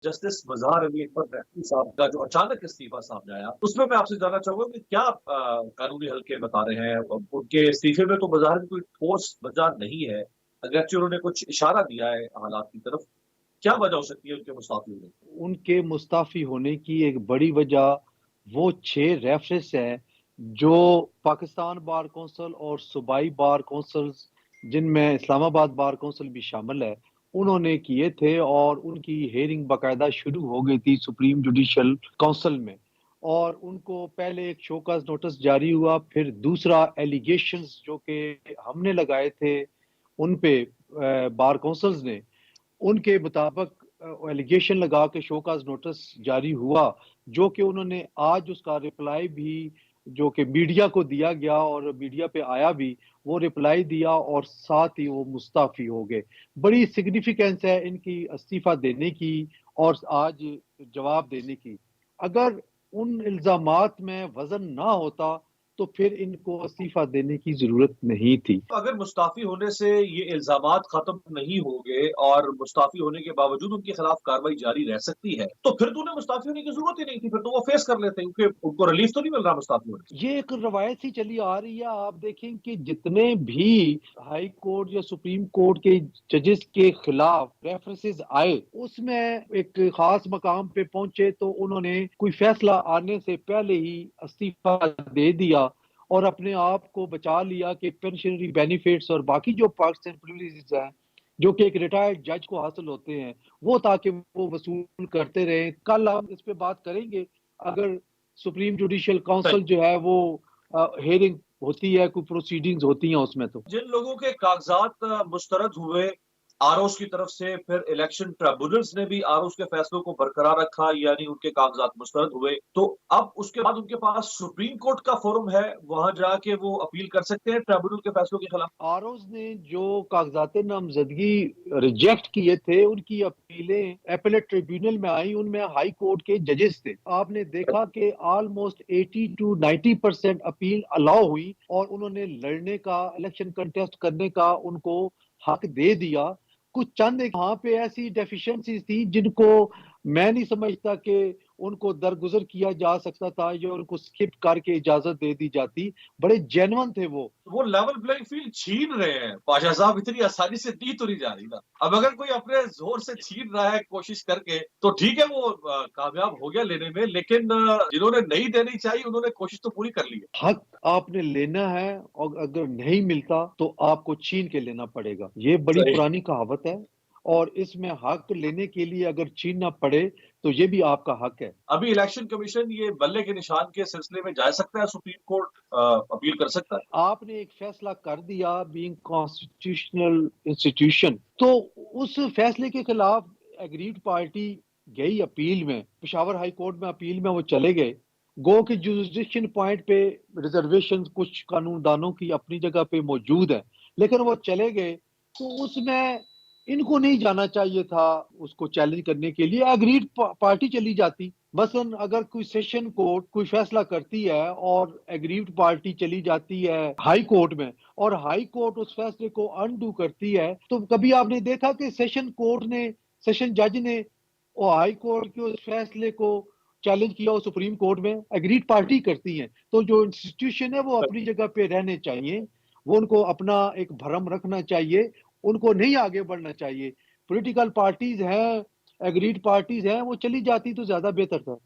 Justice Mazhar Ali Akbar रहमती साहब का जो अचानक इस्तीफा सामने आया, उसमें मैं आपसे जानना चाहूँगा कि क्या कानूनी हल्के बता रहे हैं? उनके इस्तीफे में तो मज़ाहिर कोई ठोस वजह नहीं है, अगरचे उन्होंने कुछ इशारा दिया है हालात की तरफ। क्या वजह हो सकती है उनके मुस्ताफ़ी होने की? उनके मुस्ताफ़ी होने की एक बड़ी वजह वो 6 रेफरेंस हैं जो पाकिस्तान बार कौंसिल और सूबाई बार कौंसिल्स, जिनमें इस्लामाबाद बार कौंसिल भी शामिल है, उन्होंने किए थे और उनकी हेयरिंग बाकायदा शुरू हो गई थी सुप्रीम जुडिशल काउंसिल में। और उनको पहले एक शोकॉज नोटिस जारी हुआ, फिर दूसरा एलिगेशंस जो कि हमने लगाए थे उन पे बार कौंसिल्स ने, उनके मुताबिक एलिगेशन लगा के शोकाज नोटिस जारी हुआ, जो कि उन्होंने आज उसका रिप्लाई भी जो कि मीडिया को दिया गया और मीडिया पे आया भी, वो रिप्लाई दिया और साथ ही वो मुस्ताफी हो गए। बड़ी सिग्निफिकेंस है इनकी इस्तीफा देने की और आज जवाब देने की। अगर उन इल्जामात में वजन ना होता तो फिर इनको इस्तीफा देने की जरूरत नहीं थी। तो अगर मुस्ताफ़ी होने से ये इल्ज़ामात ख़त्म नहीं होंगे और मुस्ताफ़ी होने के बावजूद उनके खिलाफ कार्रवाई जारी रह सकती है, तो फिर तो उन्हें मुस्ताफ़ी होने की ज़रूरत ही नहीं थी, फिर तो वो फेस कर लेते क्योंकि उनको रिलीफ़ तो नहीं मिल रहा मुस्ताफ़ी होने से। ये एक रवायत सी चली आ रही है। आप देखें कि जितने भी हाई कोर्ट या सुप्रीम कोर्ट के जजेस के खिलाफ रेफरेंसेस आए, उसमें एक खास मकाम पे पहुंचे तो उन्होंने कोई फैसला आने से पहले ही इस्तीफा दे दिया और अपने आप को बचा लिया कि पेंशनरी बेनिफिट्स और बाकी जो पर्क्स एंड प्रिविलेजेस हैं जो कि एक रिटायर्ड जज को हासिल होते हैं, वो ताकि वो वसूल करते रहें। कल हम इस पे बात करेंगे। अगर सुप्रीम जुडिशियल काउंसिल सही। जो है वो हेयरिंग होती है, कोई प्रोसीडिंग्स होती हैं उसमें तो। जिन लोगों के कागजात मुस्तरद हुए आरओस की तरफ से, फिर इलेक्शन ट्रिब्यूनल्स ने भी आरओस के फैसलों को बरकरार रखा, यानी उनके कागजात मुस्तरद हुए, तो अब उसके बाद उनके पास सुप्रीम कोर्ट का फोरम है, वहां जाके वो अपील कर सकते हैं ट्रिब्यूनल के फैसलों के खिलाफ। आरओज ने जो कागजात नामजदगी रिजेक्ट किए थे, उनकी अपीलें एपेलेट ट्रिब्यूनल में आई, उनमें हाई कोर्ट के जजेस थे। आपने देखा कि ऑलमोस्ट 80 टू 90% अपील अलाउ हुई और उन्होंने लड़ने का, इलेक्शन कंटेस्ट करने का उनको हक दे दिया। कुछ चंद एक वहां पे ऐसी डेफिशिएंसीज थी जिनको मैं नहीं समझता कि उनको दरगुजर किया जा सकता था या उनको स्किप करके इजाजत दे दी जाती। बड़े जेन्युइन थे वो। वो लेवल प्लेइंग फील्ड छीन रहे हैं पाशा साहब, इतनी आसानी से दी तो नहीं जा रही ना। अब अगर कोई अपने जोर से छीन रहा है कोशिश करके, तो ठीक है, वो कामयाब हो गया लेने में, लेकिन जिन्होंने नहीं देनी चाहिए उन्होंने कोशिश तो पूरी कर ली है। हक आपने लेना है और अगर नहीं मिलता तो आपको छीन के लेना पड़ेगा। ये बड़ी सही। पुरानी कहावत है और इसमें हक लेने के लिए अगर छीनना पड़े तो ये भी आपका हक है। अभी इलेक्शन कमीशन ये बल्ले के निशान के सिलसिले में जा सकता है, सुप्रीम कोर्ट अपील कर सकता है। आपने एक फैसला कर दिया बीइंग कॉन्स्टिट्यूशनल इंस्टीट्यूशन, तो उस फैसले के खिलाफ एग्रीड पार्टी गई अपील में, पेशावर हाई कोर्ट में अपील में वो चले गए। गो के जुरिस्डिक्शन पॉइंट पे रिजर्वेशन कुछ कानूनदानों की अपनी जगह पे मौजूद है, लेकिन वो चले गए तो उसमें इनको नहीं जाना चाहिए था उसको चैलेंज करने के लिए, एग्रीड पार्टी चली जाती। मसलन अगर कोई सेशन कोर्ट कोई फैसला करती है और एग्रीव्ड पार्टी चली जाती है हाई कोर्ट में और हाई कोर्ट उस फैसले को अनडू करती है, तो कभी आपने देखा कि सेशन कोर्ट ने, सेशन जज ने वो हाई कोर्ट के उस फैसले को चैलेंज किया हो सुप्रीम कोर्ट में? एग्रीड पार्टी करती है। तो जो इंस्टीट्यूशन है वो अपनी जगह पे रहने चाहिए, वो उनको अपना एक भरम रखना चाहिए, उनको नहीं आगे बढ़ना चाहिए। पॉलिटिकल पार्टीज हैं, एग्रीड पार्टीज हैं, वो चली जाती तो ज्यादा बेहतर था।